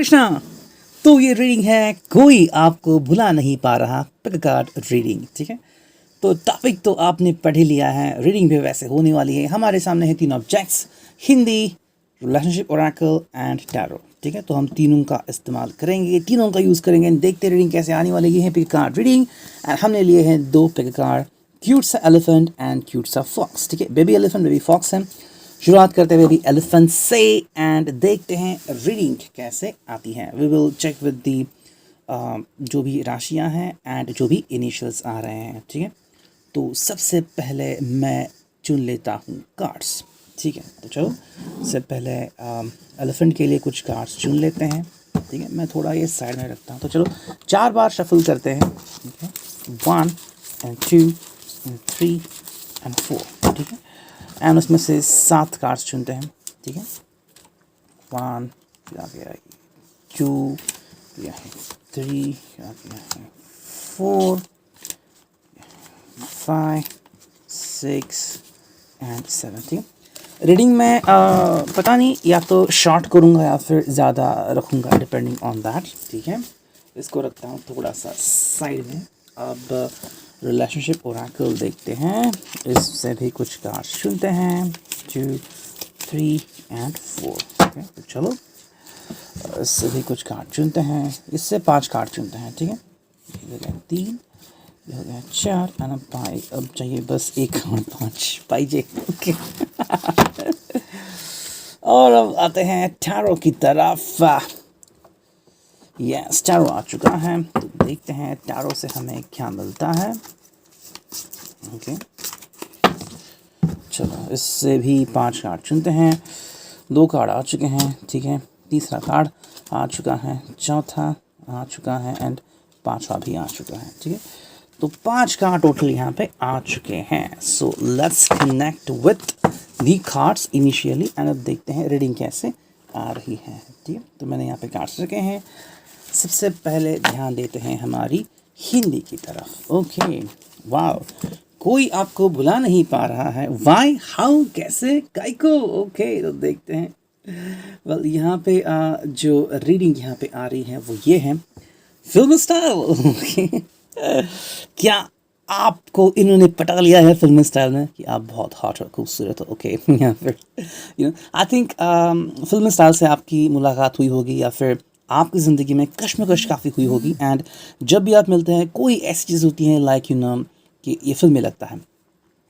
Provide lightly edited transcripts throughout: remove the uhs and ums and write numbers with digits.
कृष्णा। तो ये रीडिंग है कोई आपको भुला नहीं पा रहा पिक कार्ड रीडिंग, ठीक है। तो टॉपिक तो आपने पढ़ ही लिया है, रीडिंग भी वैसे होने वाली है। हमारे सामने है तीन objects, Hindi, relationship Oracle and tarot, ठीक है। तो हम तीनों का इस्तेमाल करेंगे, तीनों का यूज़ करेंगे, देखते रीडिंग कैसे आने वाली। ये है पिक कार्ड रीडिंग एंड हमने लिए हैं दो पिक कार्ड, क्यूट सा एलिफेंट एंड क्यूट सा फॉक्स, ठीक है। बेबी एलिफेंट बेबी फॉक्स है। शुरुआत करते हुए भी एलिफेंट से एंड देखते हैं रीडिंग कैसे आती है। We will check with the जो भी राशियां हैं एंड जो भी इनिशियल्स आ रहे हैं, ठीक है। तो सबसे पहले मैं चुन लेता हूँ कार्ड्स, ठीक है। तो चलो सबसे पहले एलिफेंट के लिए कुछ कार्ड्स चुन लेते हैं, ठीक है। मैं थोड़ा ये साइड में रखता हूँ। तो चलो 4 बार शफल करते हैं, ठीक है। 1 and 2 and 3 and 4, ठीक है। एंड उसमें से 7 कार्ड्स चुनते हैं, ठीक है। 1 फिर आ गया 2, फिर 3, आ गया 4, 5, 6 एंड 7, ठीक है। रीडिंग में पता नहीं या तो शॉर्ट करूँगा या फिर ज़्यादा रखूँगा, डिपेंडिंग ऑन दैट, ठीक है। इसको रखता हूँ थोड़ा सा साइड में। अब रिलेशनशिप ओरेकल देखते हैं, इससे भी कुछ कार्ड्स चुनते हैं 2, 3 एंड 4, ठीक है। तो चलो इससे भी कुछ कार्ड चुनते हैं, इससे 5 कार्ड चुनते हैं, ठीक है। ये हो गया 3, ये हो गया 4 एंड अब 5। अब चाहिए बस एक और 5 पाइजे, ओके। और अब आते हैं टैरो की तरफ। यस, टैरो आ चुका है। तो देखते हैं टैरो से हमें क्या मिलता है, ओके। चलो इससे भी 5 कार्ड चुनते हैं। 2 कार्ड आ चुके हैं, ठीक है। तीसरा कार्ड आ चुका है, चौथा आ चुका है एंड 5वां भी आ चुका है, ठीक है। तो 5 कार्ड टोटल यहाँ पे आ चुके हैं। So let's connect with the cards initially and अब देखते हैं रीडिंग कैसे आ रही है, ठीक है। तो मैंने यहाँ पे कार्ड्स रखे हैं। सबसे पहले ध्यान देते हैं हमारी हिंदी की तरफ, ओके। वाओ, कोई आपको भुला नहीं पा रहा है, वाई, हाउ, कैसे, काई को, ओके। तो देखते हैं। वेल यहाँ पे जो रीडिंग यहाँ पे आ रही है वो ये है, फिल्म स्टाइल, ओके। क्या आपको इन्होंने पटा लिया है फिल्म स्टाइल में कि आप बहुत हॉट और खूबसूरत हो, ओके। या फिर आई थिंक फिल्म स्टाइल से आपकी मुलाकात हुई होगी या फिर आपकी ज़िंदगी में कश्मकश काफ़ी हुई होगी एंड जब भी आप मिलते हैं कोई ऐसी चीज़ होती है लाइक कि ये फिल्म में लगता है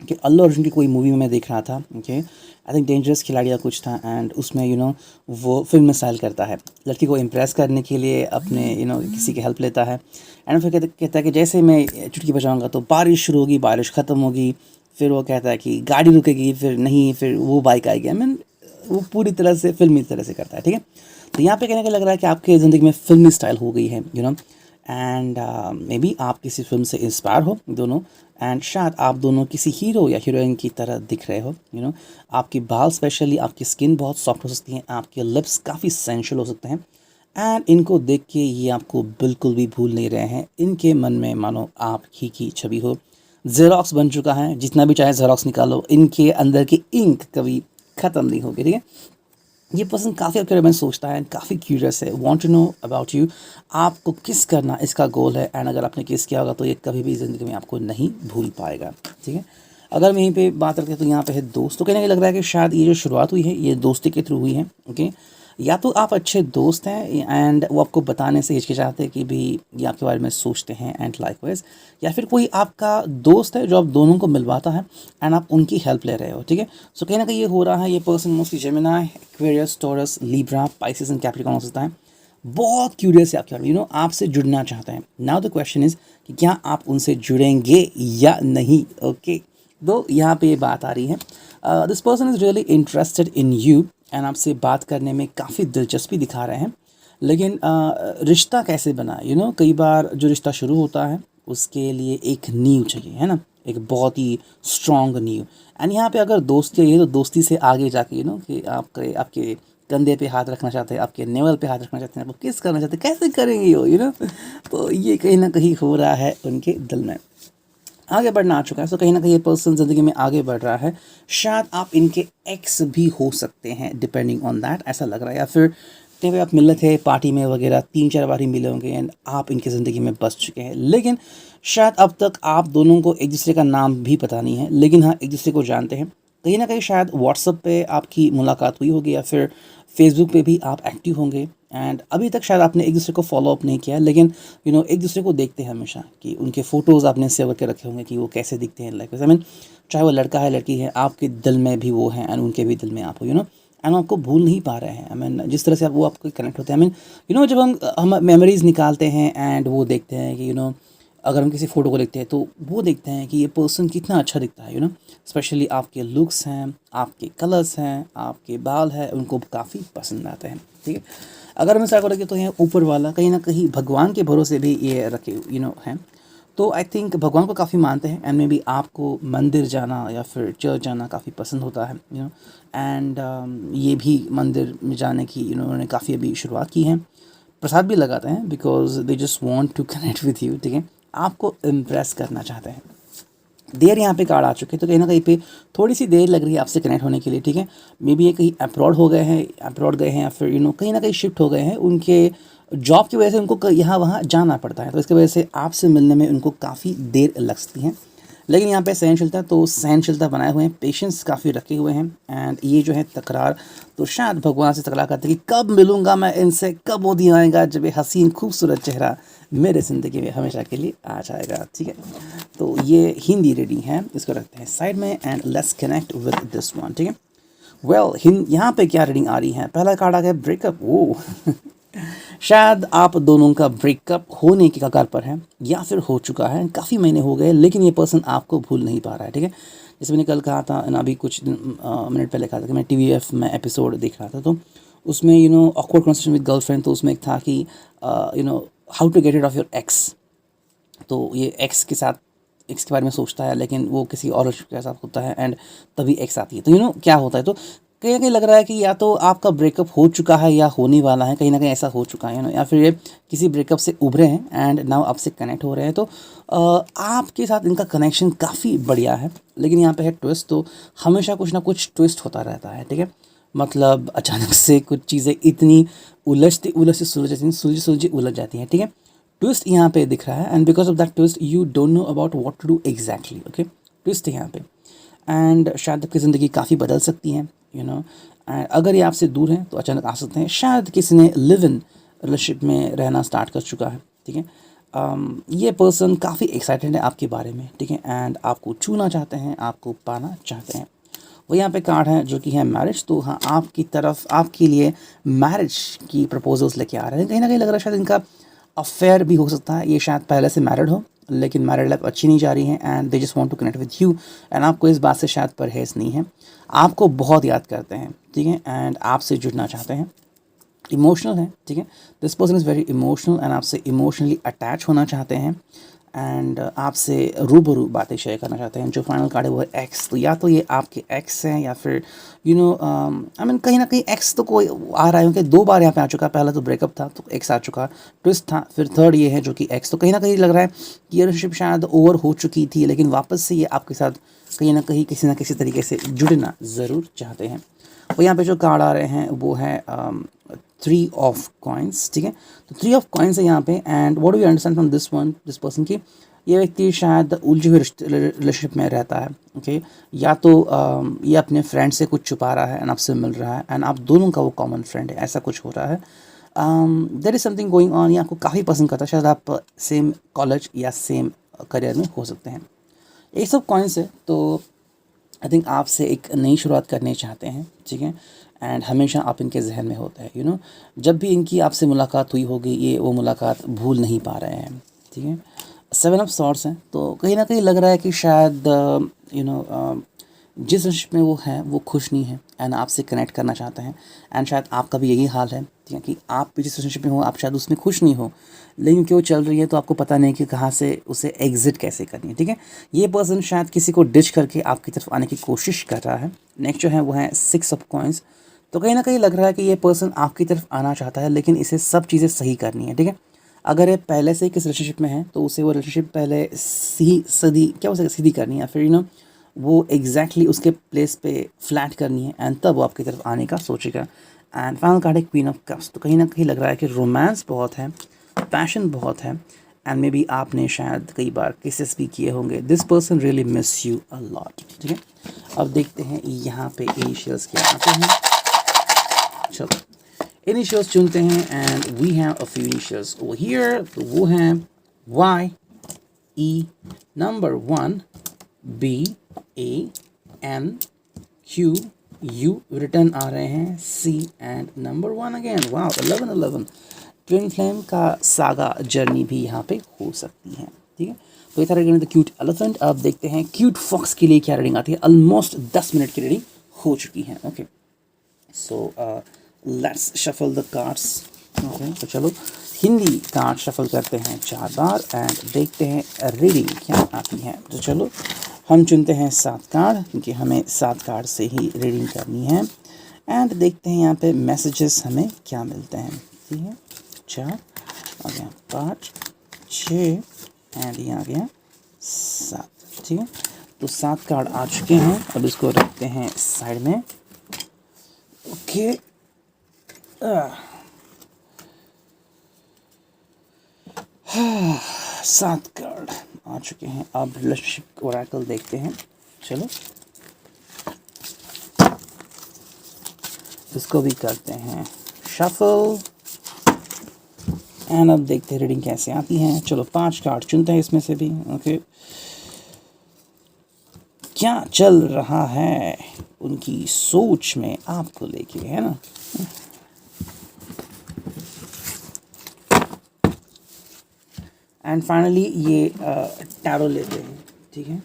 कि अल्लू अर्जुन की कोई मूवी में मैं देख रहा था, ओके। आई थिंक डेंजरस खिलाड़ी या कुछ था एंड उसमें वो फिल्म स्टाइल करता है, लड़की को इम्प्रेस करने के लिए अपने किसी की हेल्प लेता है एंड फिर कहता है कि जैसे मैं चुटकी बजाऊंगा तो बारिश शुरू होगी, बारिश ख़त्म होगी। फिर वो कहता है कि गाड़ी रुकेगी, फिर नहीं, फिर वो बाइक आएगी। आई मीन वो पूरी तरह से फिल्मी तरह से करता है, ठीक है। तो यहाँ पे कहने का लग रहा है कि आपके ज़िंदगी में फिल्मी स्टाइल हो गई है, एंड मे बी आप किसी फिल्म से इंस्पायर हो दोनों एंड शायद आप दोनों किसी हीरो या हीरोइन की तरह दिख रहे हो। आपकी बाल स्पेशली, आपकी स्किन बहुत सॉफ्ट हो सकती है, आपके लिप्स काफ़ी सेंशुअल हो सकते हैं एंड इनको देख के ये आपको बिल्कुल भी भूल नहीं रहे हैं। इनके मन में मानो आप ही की छवि हो, जेरोक्स बन चुका है, जितना भी चाहे जेरोक्स निकालो, इनके अंदर की इंक कभी ख़त्म नहीं होगी, ठीक है। ये पर्सन काफ़ी आपके बारे में सोचता है, काफ़ी क्यूरियस है, want to know about you. आपको किस करना इसका गोल है एंड अगर आपने किस किया होगा तो ये कभी भी ज़िंदगी में आपको नहीं भूल पाएगा, ठीक है। अगर हम यहीं पे बात करते हैं तो यहाँ पे है दोस्त। तो कहने का लग रहा है कि शायद ये जो शुरुआत हुई है ये दोस्ती के थ्रू हुई है, ओके। या तो आप अच्छे दोस्त हैं एंड वो आपको बताने से हिचकिचाते हैं कि भी ये आपके बारे में सोचते हैं एंड लाइकवाइज, या फिर कोई आपका दोस्त है जो आप दोनों को मिलवाता है एंड आप उनकी हेल्प ले रहे हो, ठीक है। सो कहीं ना कहीं ये हो रहा है, ये person mostly Gemini, Aquarius, taurus, Libra, Pisces and Capricorn हो सकता है। बहुत क्यूरियस है आपके बारे में, आपसे जुड़ना चाहते हैं। नाउ द क्वेश्चन इज़ कि क्या आप उनसे जुड़ेंगे या नहीं, ओके। तो यहाँ पे ये बात आ रही है, this person is really interested in you and आपसे बात करने में काफ़ी दिलचस्पी दिखा रहे हैं। लेकिन रिश्ता कैसे बना, कई बार जो रिश्ता शुरू होता है उसके लिए एक नींव चाहिए, है ना, एक बहुत ही स्ट्रॉन्ग नींव। एंड यहाँ पे अगर दोस्ती है तो दोस्ती से आगे जाके कि आपके कंधे पे हाथ रखना चाहते हैं, आपके नेवल पे हाथ रखना चाहते हैं, आपको किस करना चाहते हैं, कैसे करेंगे तो ये कहीं ना कहीं हो रहा है उनके दिल में। आगे बढ़ना आ चुका है, सो कहीं ना कहीं ये पर्सन ज़िंदगी में आगे बढ़ रहा है। शायद आप इनके एक्स भी हो सकते हैं, डिपेंडिंग ऑन दैट, ऐसा लग रहा है। या फिर कहीं पे आप मिल रहे थे पार्टी में वगैरह, 3-4 बार ही मिले होंगे एंड आप इनकी ज़िंदगी में बस चुके हैं, लेकिन शायद अब तक आप दोनों को एक दूसरे का नाम भी पता नहीं है, लेकिन हाँ एक दूसरे को जानते हैं। कहीं ना कहीं शायद व्हाट्सएप पे आपकी मुलाकात हुई होगी या फिर फेसबुक पे भी आप एक्टिव होंगे एंड अभी तक शायद आपने एक दूसरे को फॉलो अप नहीं किया, लेकिन एक दूसरे को देखते हैं हमेशा कि उनके फ़ोटोज़ आपने सेव करके रखे होंगे कि वो कैसे दिखते हैं लाइक आई मीन, चाहे वो लड़का है लड़की है, आपके दिल में भी वो हैं एंड उनके भी दिल में आप हो एंड आपको भूल नहीं पा रहे हैं। आई मीन जिस तरह से आप वो आपको कनेक्ट होते हैं, आई मीन जब हम मेमोरीज निकालते हैं एंड वो देखते हैं कि अगर हम किसी फ़ोटो को देखते हैं तो वो देखते हैं कि ये पर्सन कितना अच्छा दिखता है स्पेशली आपके लुक्स हैं, आपके कलर्स हैं, आपके बाल हैं, उनको काफ़ी पसंद आते हैं। ठीक है, अगर हम ऐसा करेंगे तो ये ऊपर वाला कहीं ना कहीं भगवान के भरोसे भी ये रखे हैं। तो आई थिंक भगवान को काफ़ी मानते हैं एंड मे बी आपको मंदिर जाना या फिर चर्च जाना काफ़ी पसंद होता है एंड ये भी मंदिर में जाने की उन्होंने काफ़ी अभी शुरुआत की है। प्रसाद भी लगाते हैं because they just want to connect with you. ठीक है, आपको इम्प्रेस करना चाहते हैं। देर यहाँ पे कार्ड आ चुके हैं, तो कहीं ना कहीं पे थोड़ी सी देर लग रही है आपसे कनेक्ट होने के लिए। ठीक है, मे बी ये कहीं अब्रॉड हो गए हैं, अब्रॉड गए हैं या फिर कहीं ना कहीं शिफ्ट हो गए हैं, उनके जॉब की वजह से उनको यहाँ वहाँ जाना पड़ता है, तो इसकी वजह से आपसे मिलने में उनको काफ़ी देर लग सकती है। लेकिन यहाँ पे सहनशीलता, तो सहनशीलता बनाए हुए हैं, पेशेंस काफ़ी रखे हुए हैं एंड ये जो है तकरार, तो शायद भगवान से तकरार करते हैं कि कब मिलूँगा मैं इनसे, कब वो दिन आएगा जब ये हसीन खूबसूरत चेहरा मेरे ज़िंदगी में हमेशा के लिए आ जाएगा। ठीक है, तो ये हिंदी रीडिंग है, इसको रखते हैं साइड में and let's connect with this one. ठीक है, वेल यहाँ पे क्या रीडिंग आ रही है, पहला कार्ड आ गया ब्रेकअप। वो शायद आप दोनों का ब्रेकअप होने की कगार पर है या फिर हो चुका है, काफ़ी महीने हो गए, लेकिन ये पर्सन आपको भूल नहीं पा रहा है। ठीक है, जैसे मैंने कल कहा था ना, अभी कुछ मिनट पहले कहा था कि मैं TVF में एपिसोड देख रहा था, तो उसमें ऑकवर्ड कन्वर्सेशन विद गर्लफ्रेंड, तो उसमें एक था कि how to get it off your ex. तो ये एक्स के बारे में सोचता है, लेकिन वो किसी और के साथ होता है एंड तभी एक्स आती है, तो क्या होता है, तो कहीं ना कहीं लग रहा है कि या तो आपका ब्रेकअप हो चुका है या होने वाला है, कहीं ना कहीं ऐसा हो चुका है या फिर ये किसी ब्रेकअप से उभरे हैं एंड नाउ आपसे कनेक्ट हो रहे हैं, तो आपके साथ इनका कनेक्शन काफ़ी बढ़िया है। लेकिन यहाँ पे है ट्विस्ट, तो हमेशा कुछ ना कुछ ट्विस्ट होता रहता है। ठीक है, मतलब अचानक से कुछ चीज़ें इतनी सुलझी उलझ जाती हैं। ठीक है, ट्विस्ट यहाँ पे दिख रहा है and because of that twist you don't know about what to do exactly. Okay, twist है यहाँ पे एंड शायद आपकी ज़िंदगी काफ़ी बदल सकती है। अगर ये आपसे दूर हैं तो अचानक आ सकते हैं, शायद किसी ने लिव इन रिलेशनशिप में रहना स्टार्ट कर चुका है। ठीक है, ये पर्सन काफ़ी एक्साइटेड है आपके बारे में। ठीक है, एंड आपको छूना चाहते हैं, आपको पाना चाहते हैं। वो यहाँ पे कार्ड है जो कि है मैरिज, तो हाँ आपकी तरफ आपके लिए मैरिज की प्रपोजल्स लेके आ रहे हैं। कहीं ना कहीं लग रहा है शायद इनका अफेयर भी हो सकता है, ये शायद पहले से मैरिड हो लेकिन मैरिड लाइफ अच्छी नहीं जा रही है and they just want to connect with you and आपको इस बात से शायद परहेज नहीं है, आपको बहुत याद करते हैं। ठीक है, एंड आपसे जुड़ना चाहते हैं, इमोशनल है। ठीक है, this person is very emotional and आपसे इमोशनली अटैच होना चाहते हैं एंड आपसे रूबरू बातें शेयर करना चाहते हैं। जो फाइनल कार्ड है वो है एक्स, तो या तो ये आपके एक्स हैं या फिर आई मीन कहीं ना कहीं एक्स तो कोई आ रहा है, क्योंकि 2 बार यहाँ पे आ चुका है, पहला तो ब्रेकअप था तो एक्स आ चुका, ट्विस्ट था, फिर थर्ड ये है जो कि एक्स, तो कहीं ना कहीं लग रहा है कि ये रिलेशनशिप शायद ओवर हो चुकी थी, लेकिन वापस से ये आपके साथ कहीं ना किसी तरीके से जुड़ना ज़रूर चाहते हैं। और यहाँ पे जो कार्ड आ रहे हैं वो है 3 ऑफ कॉइन्स। ठीक है, तो 3 ऑफ कॉइन्स है यहाँ पे and what do you understand from this person की ये व्यक्ति शायद उलझे हुए रिलेशनशिप में रहता है। ओके, या तो ये अपने फ्रेंड से कुछ छुपा रहा है एंड आपसे मिल रहा है एंड आप दोनों का वो कॉमन फ्रेंड है, ऐसा कुछ हो रहा है। There is something going on, ये आपको काफ़ी पसंद करता है, शायद आप सेम कॉलेज या सेम करियर में हो सकते हैं। ये सब कॉइन्स है, तो आई थिंक आपसे एक नई शुरुआत करनी चाहते हैं। ठीक है, एंड हमेशा आप इनके जहन में होता है। जब भी इनकी आपसे मुलाकात हुई होगी ये वो मुलाकात भूल नहीं पा रहे हैं। ठीक है, 7 ऑफ सॉर्ड्स हैं, तो कहीं ना कहीं लग रहा है कि शायद जिस रिलेशनशिप में वो है वो खुश नहीं है एंड आपसे कनेक्ट करना चाहते हैं एंड शायद आपका भी यही हाल है। ठीक है, कि आप भी जिस रिलेशनशिप में हो आप शायद उसमें खुश नहीं हो, लेकिन क्यों चल रही है तो आपको पता नहीं कि कहाँ से उसे एग्जिट कैसे करनी है। ठीक है, ये पर्सन शायद किसी को डिच करके आपकी तरफ आने की कोशिश कर रहा है। नेक्स्ट जो है वो है 6 ऑफ कॉइन्स, तो कहीं ना कहीं लग रहा है कि ये पर्सन आपकी तरफ आना चाहता है, लेकिन इसे सब चीज़ें सही करनी है। ठीक है, अगर ये पहले से किस रिलेशनशिप में है तो उसे वो रिलेशनशिप पहले सीधी करनी है, या फिर वो एग्जैक्टली उसके प्लेस पे फ्लैट करनी है एंड तब वो आपकी तरफ आने का सोचेगा एंड फाइनल कार्ड है क्वीन ऑफ कप्स। तो कहीं ना कहीं लग रहा है कि रोमांस बहुत है, पैशन बहुत है, एंड मे बी आपने शायद कई बार किसेस भी किए होंगे। This person really miss you a lot. ठीक है, अब देखते हैं यहाँ पे इनिशियल्स क्या आते हैं। चलो इनिशियल्स चुनते हैं and we have a few initials over here. तो वो हैं Y, E, number 1, B, A, N, Q, U return आ रहे हैं, C and number 1 again. Wow 11 twin flame का सागा जर्नी भी यहाँ पे हो सकती है। ठीक है, तो ये था रीडिंग द क्यूट एलिफेंट। अब देखते हैं क्यूट फॉक्स के लिए क्या रीडिंग आती है। ऑलमोस्ट 10 मिनट की रीडिंग हो चुकी है। Okay, so let's shuffle the cards. Okay, तो चलो हिंदी कार्ड शफल करते हैं 4 बार एंड देखते हैं रीडिंग क्या आती है। तो चलो हम चुनते हैं 7 कार्ड, क्योंकि हमें 7 कार्ड से ही रीडिंग करनी है। एंड देखते हैं यहाँ पे मैसेजेस हमें क्या मिलते हैं। ठीक है, 4 आ गया, 5, 6 एंड ये आ गया 7। ठीक है, तो 7 कार्ड आ चुके हैं। अब इसको रखते हैं साइड में। ओके, 7 कार्ड आ चुके हैं। अब रिलेशनशिप ओरेकल देखते हैं। चलो इसको भी करते हैं शफल एंड अब देखते हैं रीडिंग कैसे आती है। चलो 5 कार्ड चुनते हैं इसमें से भी। ओके, क्या चल रहा है उनकी सोच में आपको लेके, है ना। एंड फाइनली ये टैरो लेते हैं। ठीक है,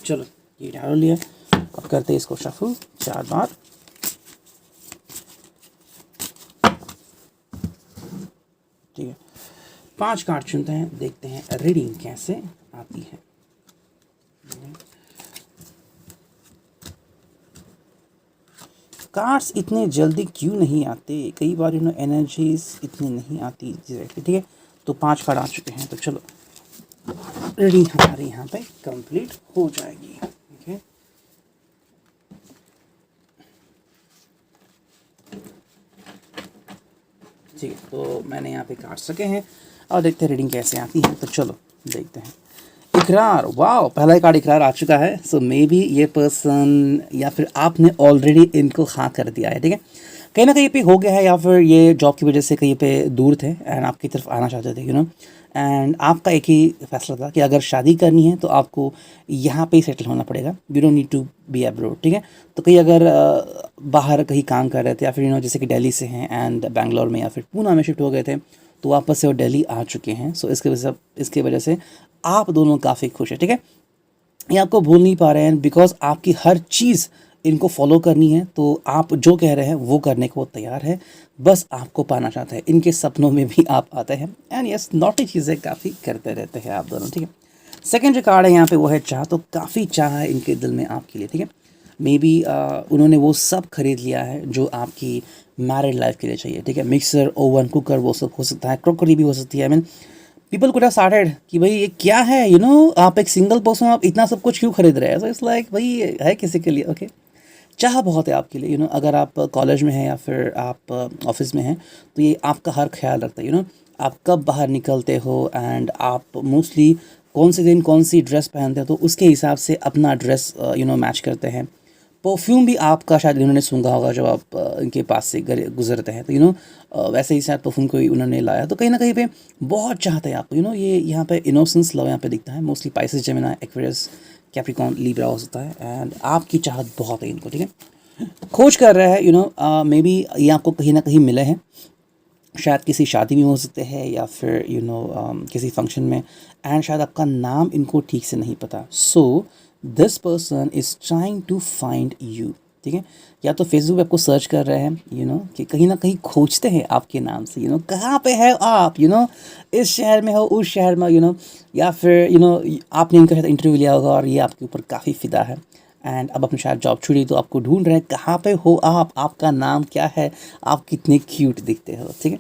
चलो ये टैरो लिया। अब करते हैं इसको शफल 4 बार। ठीक है, 5 कार्ड चुनते हैं, देखते हैं रीडिंग कैसे आती है। कार्ड्स इतने जल्दी क्यों नहीं आते, कई बार एनर्जीज इतनी नहीं आती डायरेक्टली। ठीक है, तो 5 कार्ड आ चुके हैं। तो चलो रीडिंग हमारी यहाँ पे कंप्लीट हो जाएगी। ओके, ठीक है, तो मैंने यहाँ पे काट सके हैं और देखते हैं रीडिंग कैसे आती है। तो चलो देखते हैं। इकरार, वाओ, पहला कार्ड इकरार आ चुका है। सो मे बी ये पर्सन या फिर आपने ऑलरेडी इनको हाँ कर दिया है। ठीक है, कहीं ना कहीं पे हो गया है, या फिर ये जॉब की वजह से कहीं पे दूर थे एंड आपकी तरफ आना चाहते थे, एंड आपका एक ही फैसला था कि अगर शादी करनी है तो आपको यहाँ पे ही सेटल होना पड़ेगा। You don't need to be abroad. ठीक है, तो कहीं अगर बाहर कहीं काम कर रहे थे या फिर जैसे कि दिल्ली से हैं एंड बैंगलोर में या फिर पूना में शिफ्ट हो गए थे, तो वापस से वो दिल्ली आ चुके हैं। सो इसके वजह से आप दोनों काफ़ी खुश हैं। ठीक है, ये आपको भूल नहीं पा रहे हैं बिकॉज आपकी हर चीज़ इनको फॉलो करनी है। तो आप जो कह रहे हैं वो करने को तैयार है, बस आपको पाना चाहते हैं। इनके सपनों में भी आप आते हैं एंड यस नॉटी चीज़ें काफ़ी करते रहते हैं आप दोनों। ठीक है, सेकेंड जो कार्ड है यहाँ पे वो है चाह। तो काफ़ी चाह है इनके दिल में आपके लिए। ठीक है, मे बी उन्होंने वो सब खरीद लिया है जो आपकी मैरिड लाइफ के लिए चाहिए। ठीक है, मिक्सर, ओवन, कुकर, वो सब हो सकता है, क्रॉकरी भी हो सकती है। I mean people could have started कि भाई ये क्या है, आप एक सिंगल पर्सन, आप इतना सब कुछ क्यों खरीद रहे हैं। सो इट्स लाइक भाई है किसी के लिए। ओके, चाह बहुत है आपके लिए। अगर आप कॉलेज में हैं या फिर आप ऑफिस में हैं, तो ये आपका हर ख्याल रखता है। आप कब बाहर निकलते हो एंड आप मोस्टली कौन से दिन कौन सी ड्रेस पहनते हो, तो उसके हिसाब से अपना ड्रेस मैच करते हैं। परफ्यूम भी आपका शायद इन्होंने सूंघा होगा जब आप इनके पास से गुजरते हैं, तो वैसे ही शायद परफ्यूम कोई उन्होंने लाया। तो कहीं ना कहीं पे बहुत चाहते हैं आपको। ये यहाँ पे इनोसेंस लव यहाँ पे दिखता है। Mostly Pisces, Gemini, Aquarius, Capricorn, Libra हो सकता है एंड आपकी चाहत बहुत है इनको। ठीक है, खोज कर रहा है। मे बी ये आपको कहीं ना कहीं मिले हैं, शायद किसी शादी में हो सकते हैं या फिर किसी फंक्शन में, एंड शायद आपका नाम इनको ठीक से नहीं पता। So this person is trying to find you. ठीक है, या तो फेसबुक पे आपको सर्च कर रहे हैं, कि कहीं ना कहीं खोजते हैं आपके नाम से, कहाँ पे है आप, इस शहर में हो, उस शहर में, या फिर आपने इनका शायद इंटरव्यू लिया होगा और ये आपके ऊपर काफ़ी फ़िदा है एंड अब अपनी शायद जॉब छुड़ी तो आपको ढूंढ रहे हैं, कहाँ पे हो आप, आपका नाम क्या है, आप कितने क्यूट दिखते हो। ठीक है,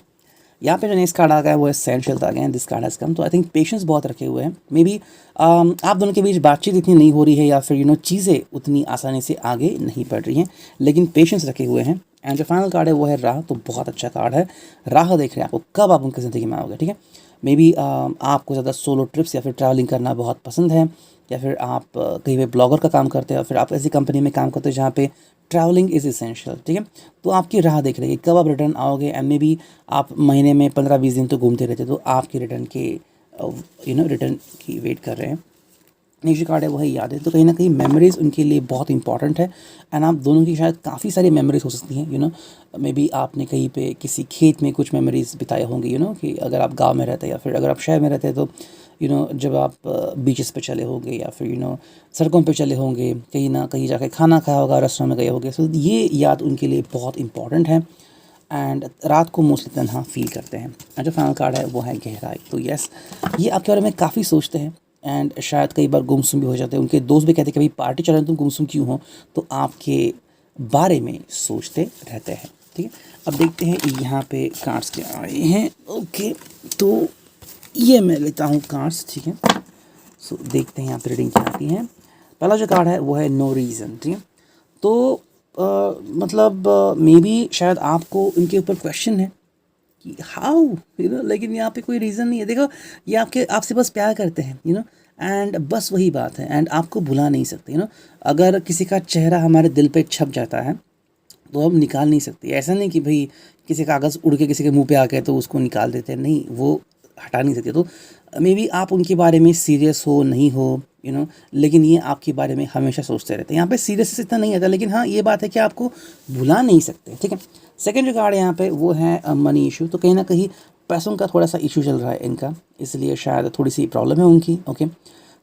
यहाँ पे जो नेक्स्ट कार्ड आ गया है वो एसेंशियल आ गया है, दिस कार्ड हैज़ कम। तो आई थिंक पेशेंस बहुत रखे हुए हैं। मे बी आप दोनों के बीच बातचीत इतनी नहीं हो रही है या फिर चीज़ें उतनी आसानी से आगे नहीं बढ़ रही हैं, लेकिन पेशेंस रखे हुए हैं। एंड जो फाइनल कार्ड है वो है राह। तो बहुत अच्छा कार्ड है, राह देख रहे हैं आपको कब आप उनकी ज़िंदगी में आओगे, ठीक है। मे बी आपको ज़्यादा सोलो ट्रिप्स या फिर ट्रैवलिंग करना बहुत पसंद है, या फिर आप कहीं पे ब्लॉगर का काम करते हैं, या फिर आप ऐसी कंपनी में काम करते हैं जहाँ पे ट्रैवलिंग इज़ इसेंशियल, ठीक है। तो आपकी राह देख रही है कब आप रिटर्न आओगे। एंड मे बी आप महीने में 15-20 दिन तो घूमते रहते, तो आपके रिटर्न के रिटर्न की वेट कर रहे हैं। नेक्स्ट कार्ड है वो है यादें। तो कहीं ना कहीं मेमोरीज़ उनके लिए बहुत इंपॉर्टेंट है। एंड आप दोनों की शायद काफ़ी सारी मेमोरीज हो सकती हैं, मे बी आपने कहीं पे किसी खेत में कुछ मेमोरीज बिताए होंगे, कि अगर आप गांव में रहते हैं या फिर अगर आप शहर में रहते हैं तो जब आप बीचेस पे चले होंगे या फिर सड़कों पे चले होंगे, कहीं ना कहीं जाके खाना खाया होगा, रेस्टोरेंट में गए होंगे। सो ये याद उनके लिए बहुत इंपॉर्टेंट है। एंड रात को मोस्टली तन्हा फील करते हैं। एंड जो फाइनल कार्ड है वो है गहराई। तो यस, ये आपके बारे में काफ़ी सोचते हैं एंड शायद कई बार गुमसुम भी हो जाते हैं। उनके दोस्त भी कहते हैं कि भाई पार्टी चल रही है तुम गुमसुम क्यों हो, तो आपके बारे में सोचते रहते हैं, ठीक है। अब देखते हैं यहाँ पे कार्ड्स क्या आए हैं। ओके, तो ये मैं लेता हूँ कार्ड्स, ठीक है। सो देखते हैं यहाँ पे रीडिंग क्या आती है। पहला जो कार्ड है वो है नो रीज़न, ठीक है। तो मतलब मे बी शायद आपको उनके ऊपर क्वेश्चन है कि हाउ, लेकिन यहाँ पे कोई रीज़न नहीं है। देखो, ये आपसे बस प्यार करते हैं, एंड बस वही बात है। एंड आपको भुला नहीं सकते, अगर किसी का चेहरा हमारे दिल पे छप जाता है तो हम निकाल नहीं सकते। ऐसा नहीं कि भाई किसी कागज़ उड़ के किसी के मुंह पे आ गए तो उसको निकाल देते हैं, नहीं, वो हटा नहीं सकते। तो मे बी आप उनके बारे में सीरियस हो नहीं हो, लेकिन ये आपके बारे में हमेशा सोचते रहते हैं। यहाँ पे सीरियस इतना नहीं आता, लेकिन हाँ ये बात है कि आपको भुला नहीं सकते, ठीक है। सेकेंड जो कार्ड है यहाँ पे वो है मनी इशू। तो कहीं ना कहीं पैसों का थोड़ा सा इशू चल रहा है इनका, इसलिए शायद थोड़ी सी प्रॉब्लम है उनकी। ओके,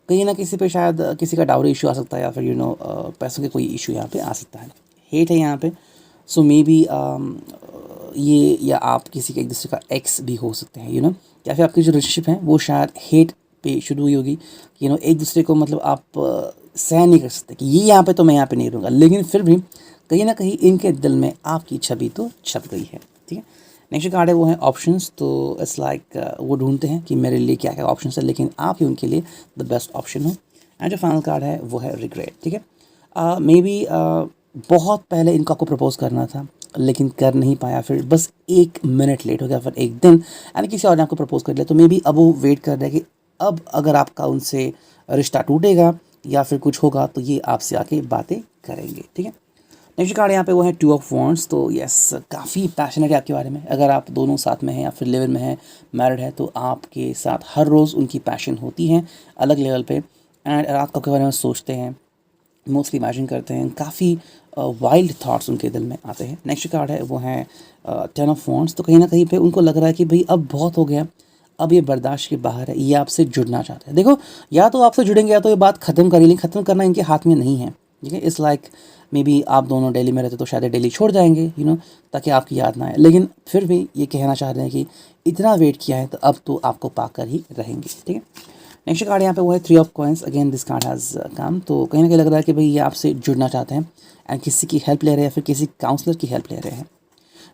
कहीं ना किसी पे शायद किसी का डाउरी इशू आ सकता है, या फिर पैसों के कोई इशू यहाँ पे आ सकता है। हेट है यहाँ पे। सो मे बी ये या आप किसी के एक दूसरे का एक्स भी हो सकते हैं, या फिर आपकी जो रिलेशनशिप है वो शायद हेट पे शुरू हुई होगी। एक दूसरे को मतलब आप सहन नहीं कर सकते कि ये यहाँ पे तो मैं यहाँ पे नहीं रहूँगा, लेकिन फिर भी कहीं ना कहीं इनके दिल में आपकी छवि तो छप गई है, ठीक है। नेक्स्ट कार्ड है वो है ऑप्शंस। तो इट्स लाइक वो ढूंढते हैं कि मेरे लिए क्या क्या ऑप्शन है, लेकिन आप ही उनके लिए द बेस्ट ऑप्शन हो। एंड जो फाइनल कार्ड है वो है रिग्रेट, ठीक है। मे बी बहुत पहले इनको आपको प्रपोज करना था, लेकिन कर नहीं पाया, फिर बस 1 मिनट लेट हो गया, फिर एक दिन यानी किसी और ने आपको प्रपोज कर लिया। तो मे बी अब वो वेट कर रहे हैं कि अब अगर आपका उनसे रिश्ता टूटेगा या फिर कुछ होगा तो ये आपसे आके बातें करेंगे, ठीक है। नेक्स्ट कार्ड यहाँ पे वो है 2 ऑफ वॉन्ड्स। तो यस, काफ़ी पैशनेट है आपके बारे में। अगर आप दोनों साथ में हैं या फिर लिव इन में हैं, मैरिड है, तो आपके साथ हर रोज़ उनकी पैशन होती है अलग लेवल पे। एंड रात को आपके बारे में सोचते हैं, मोस्टली इमेजिन करते हैं, काफ़ी वाइल्ड थाट्स उनके दिल में आते हैं। नेक्स्ट कार्ड है वो है 10 ऑफ वॉन्ड्स। तो कहीं ना कहीं पे उनको लग रहा है कि भाई अब बहुत हो गया, अब ये बर्दाश्त के बाहर है, ये आपसे जुड़ना चाहते हैं। देखो, या तो आपसे जुड़ेंगे या तो ये बात ख़त्म करें, लेकिन ख़त्म करना इनके हाथ में नहीं है, ठीक है। इट्स लाइक मे बी आप दोनों दिल्ली में रहते तो शायद दिल्ली छोड़ जाएंगे, ताकि आपकी याद ना आए, लेकिन फिर भी ये कहना चाह रहे हैं कि इतना वेट किया है तो अब तो आपको पाकर ही रहेंगे, ठीक है। नेक्स्ट कार्ड यहाँ पे वो है 3 of coins. Again this card has come. तो कहीं ना कहीं लग रहा है कि भाई ये आपसे जुड़ना चाहते हैं एंड किसी की हेल्प ले रहे हैं या फिर किसी काउंसलर की हेल्प ले रहे हैं।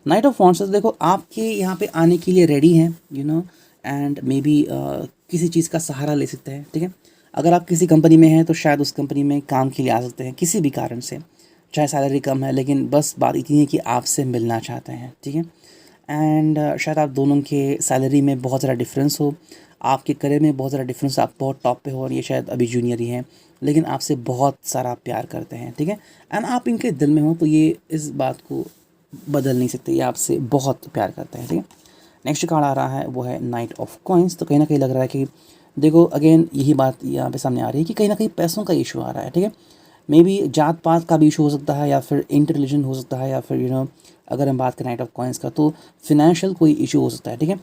नाइट ऑफ वॉन्ड्स, देखो आपके यहाँ पे आने के लिए रेडी हैं, एंड मे बी किसी चीज़ का सहारा ले सकते हैं, ठीक है। अगर आप किसी कंपनी में हैं तो शायद उस कंपनी में काम के लिए आ सकते हैं किसी भी कारण से, चाहे सैलरी कम है, लेकिन बस बात इतनी है कि आपसे मिलना चाहते हैं, ठीक है। एंड शायद आप दोनों के सैलरी में बहुत ज़्यादा डिफरेंस हो, आपके करियर में बहुत ज़्यादा डिफरेंस, आप बहुत टॉप पे हो और ये शायद अभी जूनियर ही हैं, लेकिन आपसे बहुत सारा प्यार करते हैं, ठीक है। एंड आप इनके दिल में हो तो ये इस बात को बदल नहीं सकते, ये आपसे बहुत प्यार करते हैं, ठीक है। नेक्स्ट कार्ड आ रहा है वो है नाइट ऑफ कॉइंस। तो कहीं ना कहीं लग रहा है कि देखो अगेन यही बात यहाँ पे सामने आ रही है कि कहीं ना कहीं पैसों का इशू आ रहा है, ठीक है। मे बी जात पात का भी इशू हो सकता है, या फिर इंटर रिलीजन हो सकता है, या फिर अगर हम बात करें नाइट ऑफ कॉइंस का तो फिनेंशियल कोई इशू हो सकता है, ठीक है।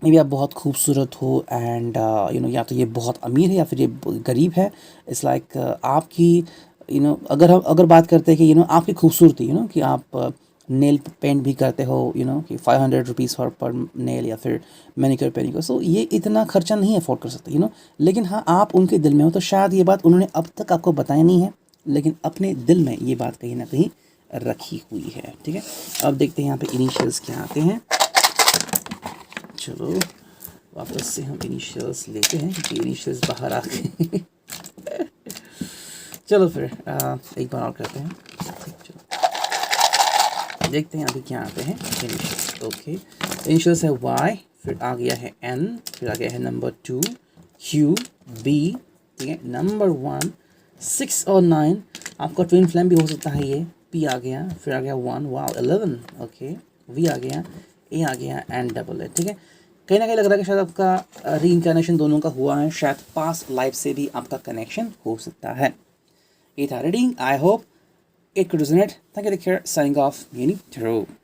मे बी आप बहुत खूबसूरत हो एंड या तो ये बहुत अमीर है या फिर ये गरीब है। इट्स लाइक आपकी अगर बात करते हैं कि आपकी खूबसूरती, कि आप नेल पेंट भी करते हो, कि 500 रुपीज़ पर नेल या फिर मैनिक्योर पेनिक्योर, सो ये इतना खर्चा नहीं अफोर्ड कर सकते, लेकिन हाँ आप उनके दिल में हो। तो शायद ये बात उन्होंने अब तक आपको बताई नहीं है, लेकिन अपने दिल में ये बात कहीं ना कहीं रखी हुई है, ठीक है। अब देखते हैं यहाँ पे इनिशियल्स क्या आते हैं। चलो वापस से हम इनिशियल्स लेते हैं, कि इनिशियल्स बाहर आ गए। चलो फिर एक बार और करते हैं। चलो देखते हैं अभी क्या आते हैं इनिशियल्स। ओके, इनिशियल्स है Y, फिर आ गया है N, फिर आ गया है नंबर 2 Q B, ठीक है, नंबर 1 6 और 9। आपका ट्विन फ्लेम भी हो सकता है ये। P आ गया, फिर आ गया 1, वाओ 11। ओके, V आ गया, A आ गया एंड डबल है। ठीक है, कहीं ना कहीं लग रहा है कि शायद आपका री दोनों का हुआ है, शायद पास्ट लाइफ से भी आपका कनेक्शन हो सकता है। ये था reading. I hope it could resonate. Thank you, take care. Signing off, Yeni Tarot.